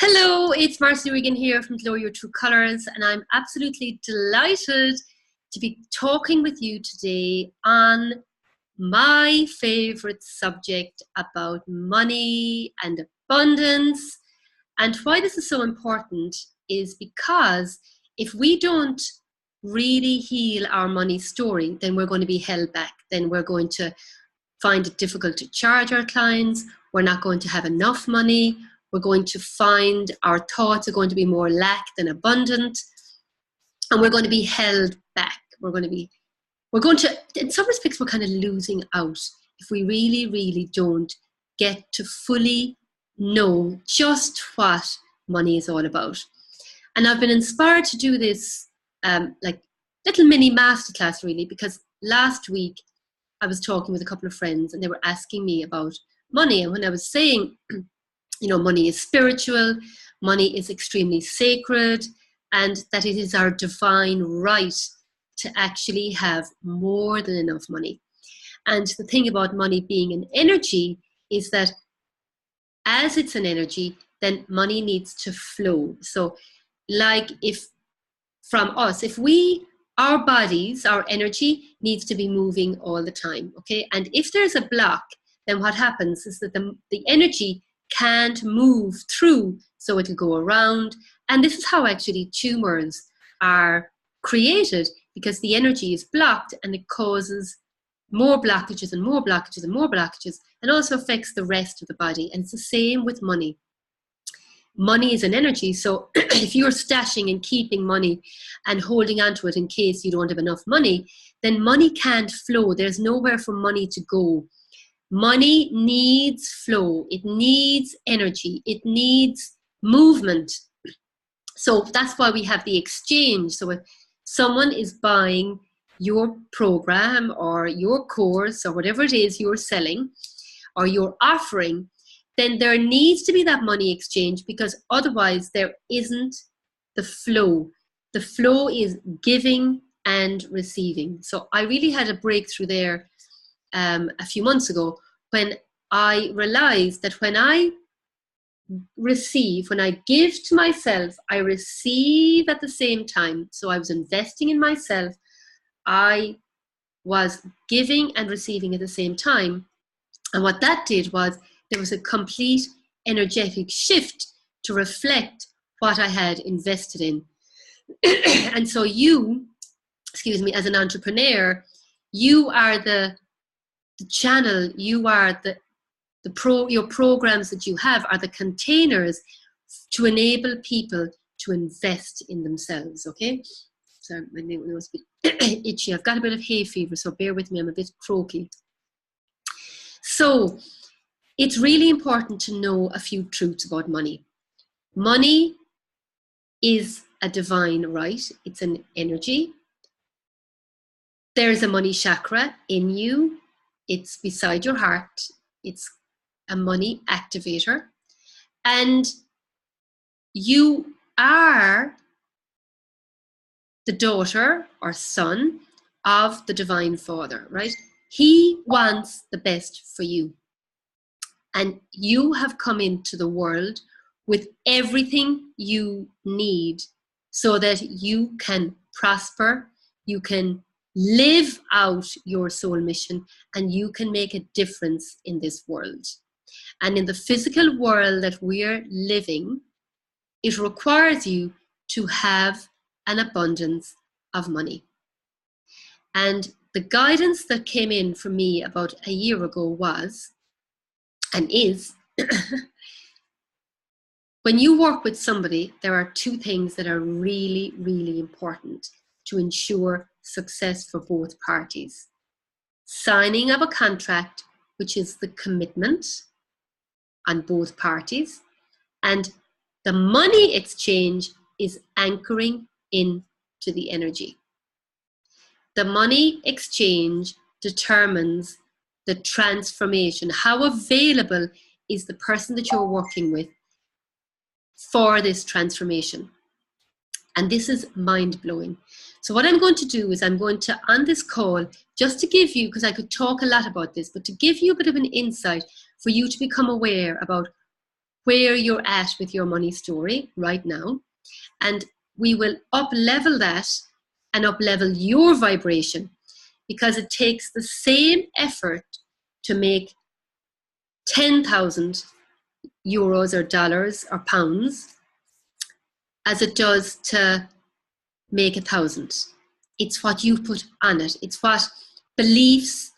Hello, it's Marcy Regan here from Glow Your True Colours, and I'm absolutely delighted to be talking with you today on my favourite subject about money and abundance. And why this is so important is because if we don't really heal our money story, then we're going to be held back. Then we're going to find it difficult to charge our clients. We're not going to have enough money. We're going to find our thoughts are going to be more lack than abundant, and we're going to be held back. We're going to, in some respects, we're kind of losing out if we really don't get to fully know just what money is all about. And I've been inspired to do this like little mini masterclass really, because last week I was talking with a couple of friends and they were asking me about money. And when I was saying, you know, money is spiritual, money is extremely sacred, and that it is our divine right to actually have more than enough money. And the thing about money being an energy is that as it's an energy, then money needs to flow. So like if from us, our bodies, our energy needs to be moving all the time, okay? And if there's a block, then what happens is that the energy can't move through, so it'll go around. And this is how actually tumors are created, because the energy is blocked and it causes more blockages and more blockages and more blockages, and also affects the rest of the body. And it's the same with money. Money is an energy, so if you're stashing and keeping money and holding on to it in case you don't have enough money, then money can't flow. There's nowhere for money to go. Money needs flow, it needs energy, it needs movement. So that's why we have the exchange. So if someone is buying your program or your course or whatever it is you're selling or you're offering, then there needs to be that money exchange, because otherwise there isn't the flow. The flow is giving and receiving. So I really had a breakthrough there a few months ago, when I realized that when I give to myself, I receive at the same time. So I was investing in myself, I was giving and receiving at the same time. And what that did was there was a complete energetic shift to reflect what I had invested in. And so you, as an entrepreneur, you are the channel, you are your programs that you have are the containers to enable people to invest in themselves, okay? Sorry, my nose is a bit itchy. I've got a bit of hay fever, so bear with me, I'm a bit croaky. So it's really important to know a few truths about money. Money is a divine right. It's an energy. There's a money chakra in you. It's beside your heart. It's a money activator. And you are the daughter or son of the Divine Father, right? He wants the best for you. And you have come into the world with everything you need so that you can prosper, you can live out your soul mission, and you can make a difference in this world. And in the physical world that we're living, it requires you to have an abundance of money. And the guidance that came in for me about a year ago was, and is, when you work with somebody, there are two things that are really important to ensure success for both parties. Signing of a contract, which is the commitment on both parties, and the money exchange is anchoring into the energy. The money exchange determines the transformation. How available is the person that you're working with for this transformation? And this is mind-blowing. So what I'm going to do is I'm going to, on this call, just to give you, because I could talk a lot about this, but to give you a bit of an insight for you to become aware about where you're at with your money story right now, and we will up-level that and up-level your vibration, because it takes the same effort to make 10,000 euros or dollars or pounds as it does to make 1,000. It's what you put on it. It's what beliefs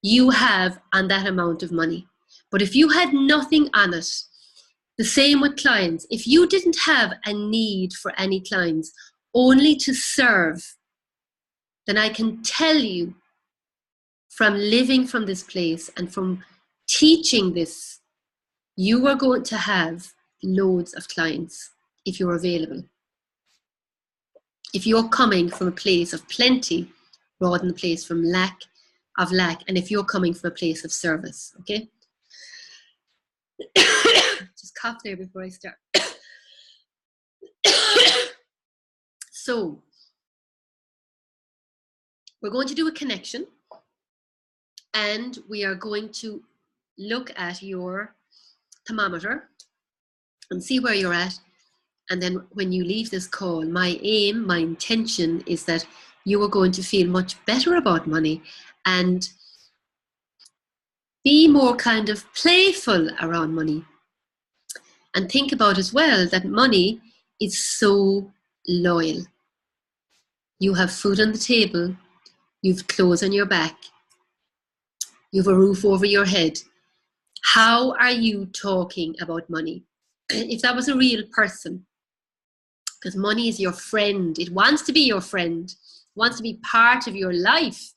you have on that amount of money. But if you had nothing on it, the same with clients. If you didn't have a need for any clients, only to serve, then I can tell you, from living from this place and from teaching this, you are going to have loads of clients if you're available. If you're coming from a place of plenty rather than a place from lack, and if you're coming from a place of service, okay? Just cough there before I start. So, we're going to do a connection, and we are going to look at your thermometer and see where you're at. And then when you leave this call, my aim, my intention is that you are going to feel much better about money and be more kind of playful around money. And think about as well that money is so loyal. You have food on the table, you've clothes on your back, you've a roof over your head. How are you talking about money? If that was a real person, because money is your friend. It wants to be your friend. It wants to be part of your life.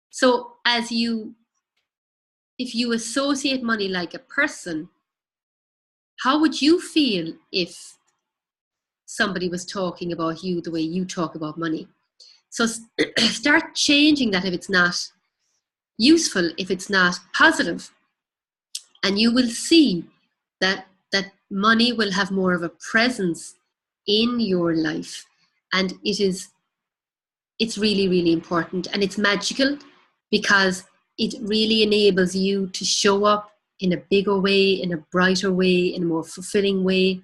So if you associate money like a person, how would you feel if somebody was talking about you the way you talk about money? So start changing that if it's not useful, if it's not positive. And you will see that money will have more of a presence in your life, and it's really, really important, and it's magical because it really enables you to show up in a bigger way, in a brighter way, in a more fulfilling way.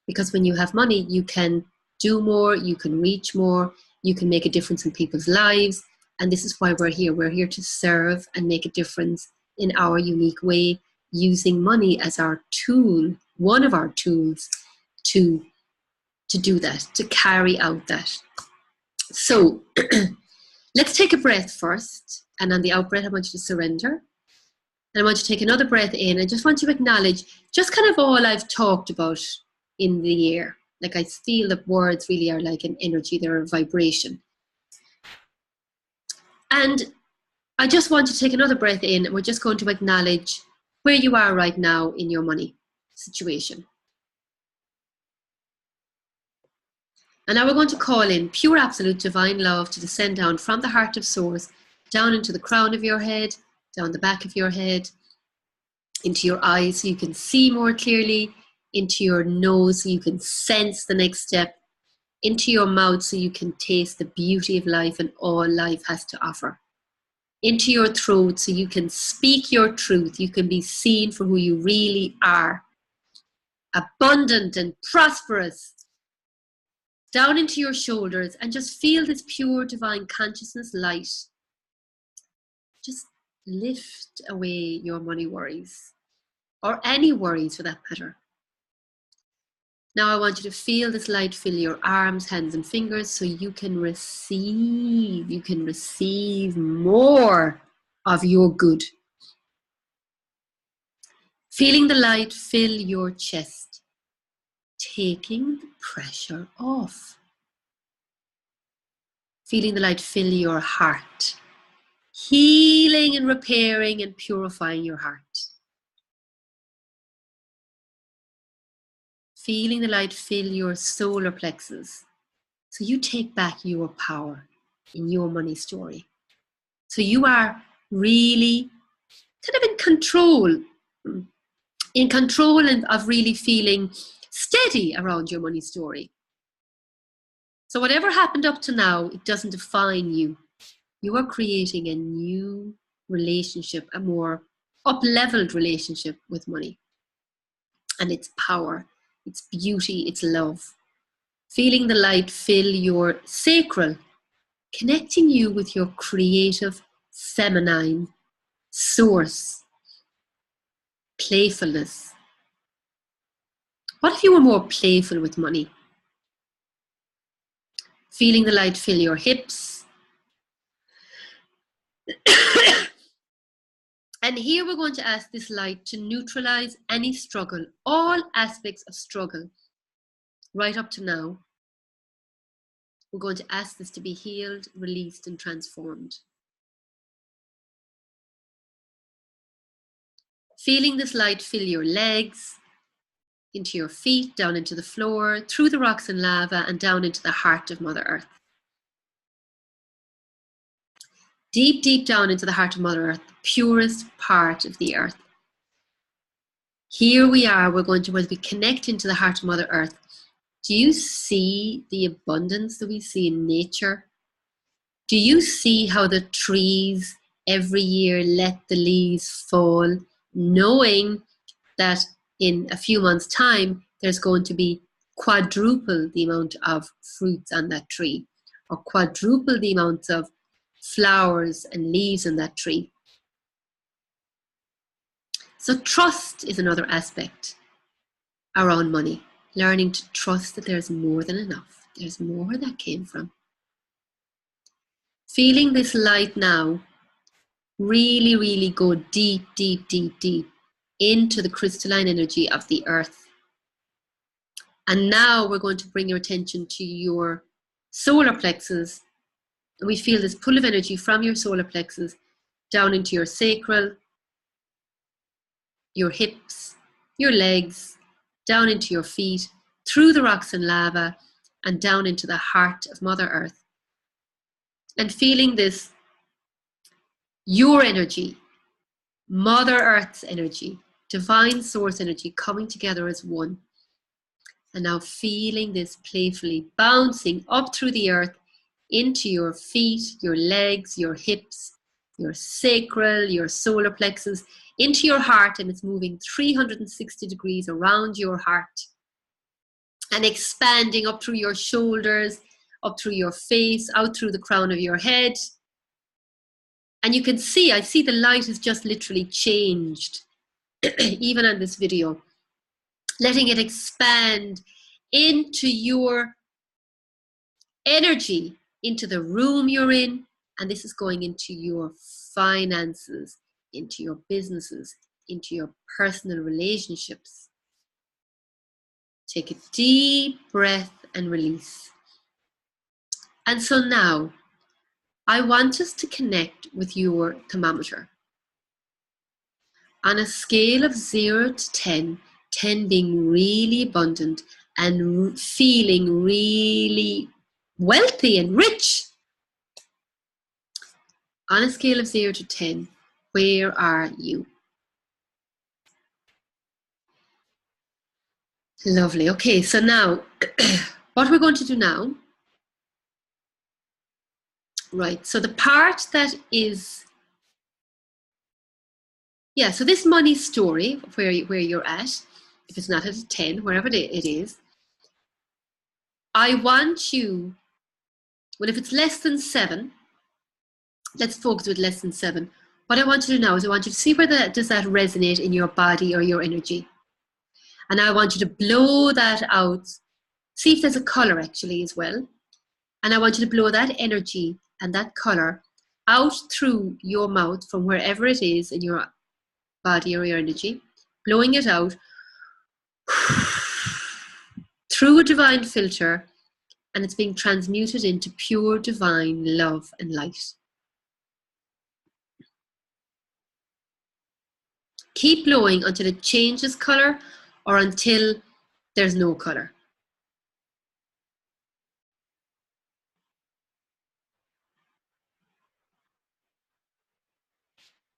Because when you have money, you can do more, you can reach more, you can make a difference in people's lives, and this is why we're here. We're here to serve and make a difference in our unique way, using money as our tool, one of our tools to do that, to carry out that. So let's take a breath first, and on the out breath I want you to surrender, and I want you to take another breath in. I just want you to acknowledge just kind of all I've talked about in the air. Like, I feel that words really are like an energy, they're a vibration. And I just want you to take another breath in, and we're just going to acknowledge where you are right now in your money situation. And now we're going to call in pure, absolute, divine love to descend down from the heart of source, down into the crown of your head, down the back of your head, into your eyes so you can see more clearly, into your nose so you can sense the next step, into your mouth so you can taste the beauty of life and all life has to offer, into your throat so you can speak your truth, you can be seen for who you really are, abundant and prosperous, down into your shoulders, and just feel this pure divine consciousness light. Just lift away your money worries, or any worries for that matter. Now I want you to feel this light fill your arms, hands and fingers so you can receive more of your good. Feeling the light fill your chest, taking the pressure off. Feeling the light fill your heart, healing and repairing and purifying your heart. Feeling the light fill your solar plexus, so you take back your power in your money story. So you are really kind of in control and of really feeling steady around your money story. So whatever happened up to now, it doesn't define you. You are creating a new relationship, a more up-leveled relationship with money. and its power, its beauty, its love. Feeling the light fill your sacral, connecting you with your creative, feminine source, playfulness. What if you were more playful with money? Feeling the light fill your hips. And here we're going to ask this light to neutralize any struggle, all aspects of struggle, right up to now. We're going to ask this to be healed, released, and transformed. Feeling this light fill your legs, into your feet, down into the floor, through the rocks and lava, and down into the heart of Mother Earth. Deep, deep down into the heart of Mother Earth, the purest part of the earth. Here we are, we're going to, as we connect into the heart of Mother Earth, do you see the abundance that we see in nature? Do you see how the trees every year let the leaves fall, knowing that in a few months' time, there's going to be quadruple the amount of fruits on that tree, or quadruple the amount of flowers and leaves on that tree. So trust is another aspect around money. Learning to trust that there's more than enough. There's more where that came from. Feeling this light now really, really go deep, deep, deep, deep into the crystalline energy of the earth. And now we're going to bring your attention to your solar plexus. And we feel this pull of energy from your solar plexus down into your sacral, your hips, your legs, down into your feet, through the rocks and lava, and down into the heart of Mother Earth. And feeling this, your energy, Mother Earth's energy, divine source energy coming together as one. And now feeling this playfully bouncing up through the earth into your feet, your legs, your hips, your sacral, your solar plexus, into your heart, and it's moving 360 degrees around your heart and expanding up through your shoulders, up through your face, out through the crown of your head. And you can see, I see the light has just literally changed, even on this video. Letting it expand into your energy, into the room you're in, and this is going into your finances, into your businesses, into your personal relationships. Take a deep breath and release. And so now, I want us to connect with your thermometer. On a scale of 0 to 10, 10 being really abundant and feeling really wealthy and rich. On a scale of 0 to 10, where are you? Lovely. Okay, so now, what we're going to do now, right, so the part that is, yeah, so this money story, where you're at, if it's not at a 10, wherever it is, I want you, well, if it's less than 7, let's focus with less than 7. What I want you to do now is I want you to see where does that resonate in your body or your energy. And I want you to blow that out. See if there's a color actually as well. And I want you to blow that energy and that color out through your mouth from wherever it is in your body or your energy. Blowing it out through a divine filter, and it's being transmuted into pure divine love and light. Keep blowing until it changes color or until there's no color.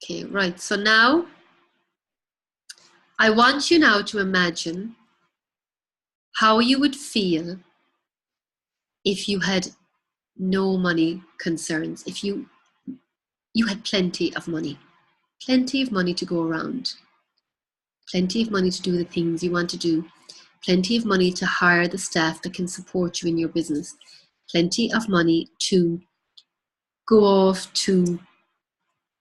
Okay, right. So now, I want you now to imagine how you would feel if you had no money concerns, if you had plenty of money to go around. plenty of money to do the things you want to do, plenty of money to hire the staff that can support you in your business, plenty of money to go off to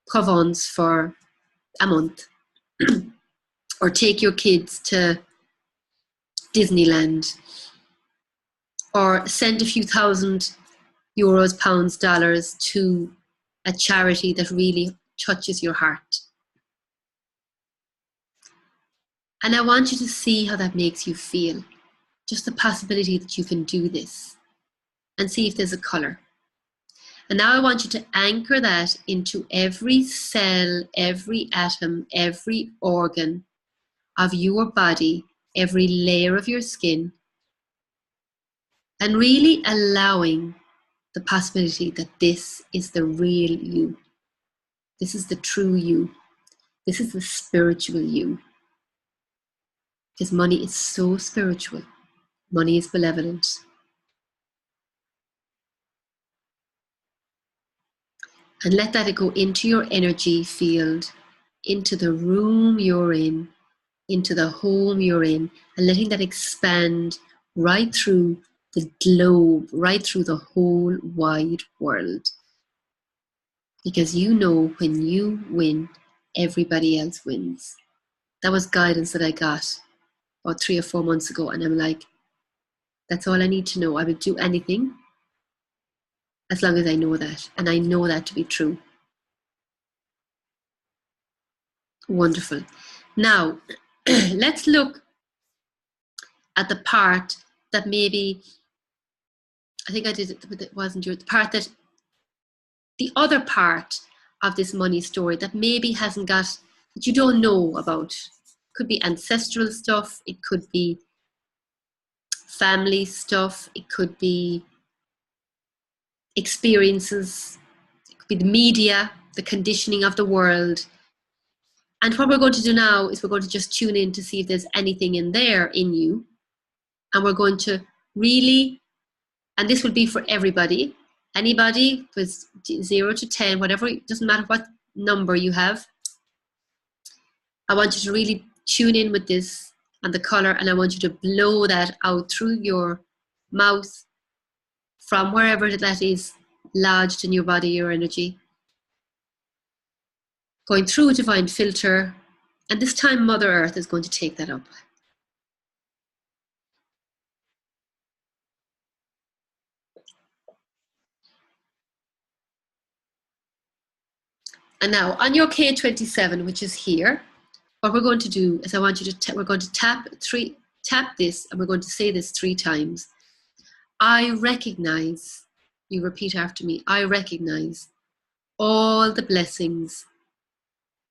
Provence for a month or take your kids to Disneyland or send a few €1,000, pounds, dollars to a charity that really touches your heart. And I want you to see how that makes you feel. Just the possibility that you can do this, and see if there's a color. And now I want you to anchor that into every cell, every atom, every organ of your body, every layer of your skin, and really allowing the possibility that this is the real you. This is the true you. This is the spiritual you. Because money is so spiritual. Money is benevolent. And let that go into your energy field, into the room you're in, into the home you're in, and letting that expand right through the globe, right through the whole wide world. Because you know when you win, everybody else wins. That was guidance that I got about 3 or 4 months ago, and I'm like, that's all I need to know. I would do anything as long as I know that, and I know that to be true. Wonderful. Now, let's look at the part that maybe, I think I did it, but it wasn't your, the part that, the other part of this money story that maybe hasn't got, that you don't know about. It could be ancestral stuff, it could be family stuff, it could be experiences, it could be the media, the conditioning of the world. And what we're going to do now is we're going to just tune in to see if there's anything in there in you. And we're going to really, and this will be for everybody, anybody with 0 to 10, whatever, it doesn't matter what number you have. I want you to really tune in with this and the color, and I want you to blow that out through your mouth from wherever that is lodged in your body, your energy. Going through a divine filter, and this time Mother Earth is going to take that up. And now on your K27, which is here, what we're going to do is I want you to, we're going to tap this, and we're going to say this 3 times. I recognize, you repeat after me, I recognize all the blessings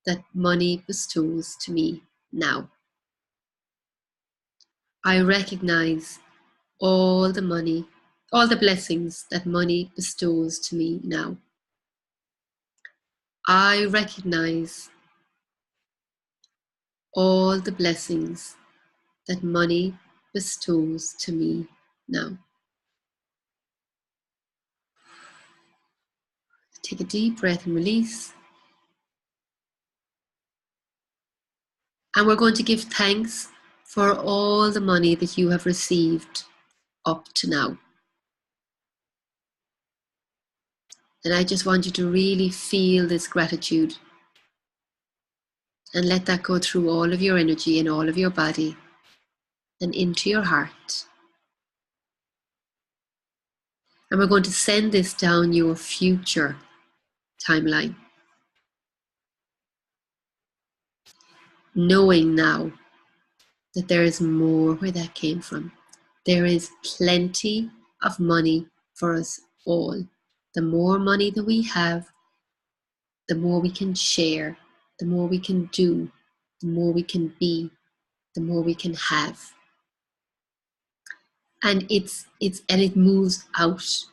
that money bestows to me now. I recognize all the money, all the blessings that money bestows to me now. I recognize all the blessings that money bestows to me now. Take a deep breath and release. And we're going to give thanks for all the money that you have received up to now. And I just want you to really feel this gratitude and let that go through all of your energy and all of your body and into your heart. And we're going to send this down your future timeline, knowing now that there is more where that came from. There is plenty of money for us all. The more money that we have, the more we can share, the more we can do, the more we can be, the more we can have. And it moves outwards.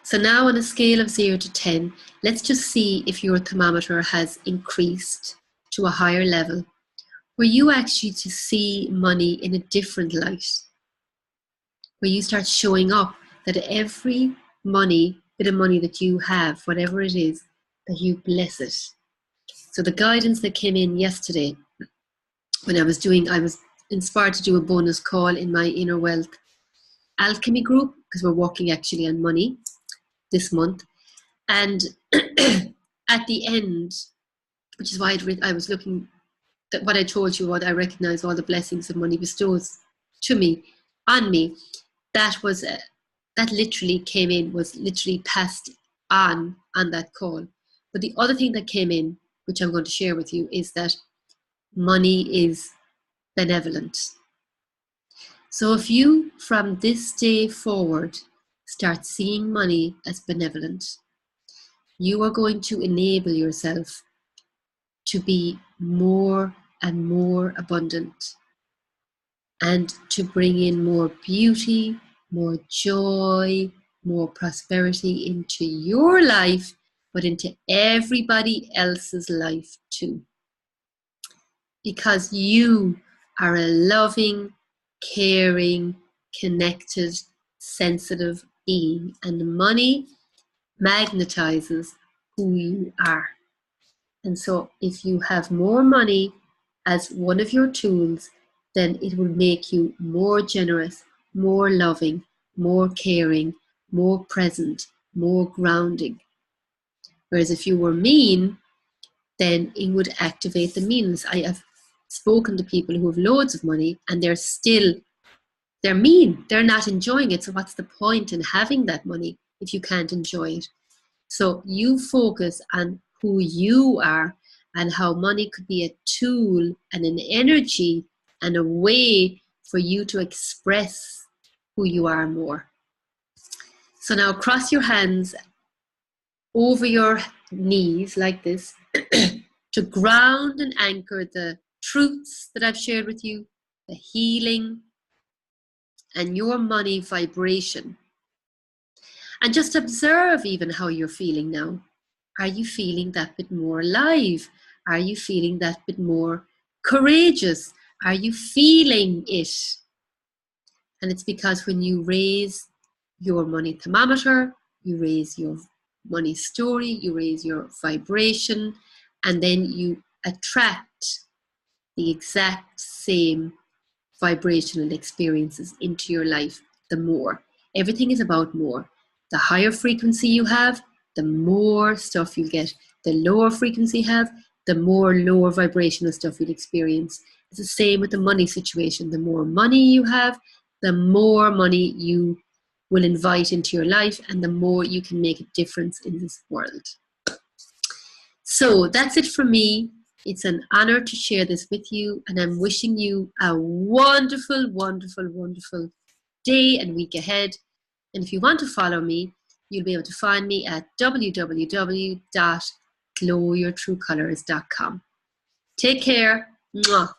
So now on a scale of 0 to 10, let's just see if your thermometer has increased to a higher level, where you actually to see money in a different light, where you start showing up that every bit of money that you have, whatever it is, that you bless it. So the guidance that came in yesterday, when I was inspired to do a bonus call in my Inner Wealth Alchemy group, because we're working actually on money this month. And at the end, which is why I was looking at what I told you, what I recognize all the blessings that money bestows to me, on me, that literally came in, was literally passed on that call. But the other thing that came in, which I'm going to share with you, is that money is benevolent. So if you, from this day forward, start seeing money as benevolent, you are going to enable yourself to be more and more abundant, and to bring in more beauty, more joy, more prosperity into your life, but into everybody else's life too. Because you are a loving, caring, connected, sensitive being, and money magnetizes who you are. And so if you have more money as one of your tools, then it will make you more generous, more loving, more caring, more present, more grounding. Whereas if you were mean, then it would activate the meanness. I have spoken to people who have loads of money and they're mean. They're not enjoying it. So what's the point in having that money if you can't enjoy it? So you focus on who you are and how money could be a tool and an energy and a way for you to express who you are more. So now cross your hands over your knees like this to ground and anchor the truths that I've shared with you, the healing, and your money vibration. And just observe even how you're feeling now. Are you feeling that bit more alive? Are you feeling that bit more courageous? Are you feeling it? And it's because when you raise your money thermometer, you raise your money story, you raise your vibration, and then you attract the exact same vibrational experiences into your life. The more. Everything is about more. The higher frequency you have, the more stuff you get. The lower frequency you have, the more lower vibrational stuff you'll experience. It's the same with the money situation. The more money you have, the more money you will invite into your life, and the more you can make a difference in this world. So that's it from me. It's an honor to share this with you, and I'm wishing you a wonderful, wonderful, wonderful day and week ahead. And if you want to follow me, you'll be able to find me at www.glowyourtruecolors.com. Take care. Mwah.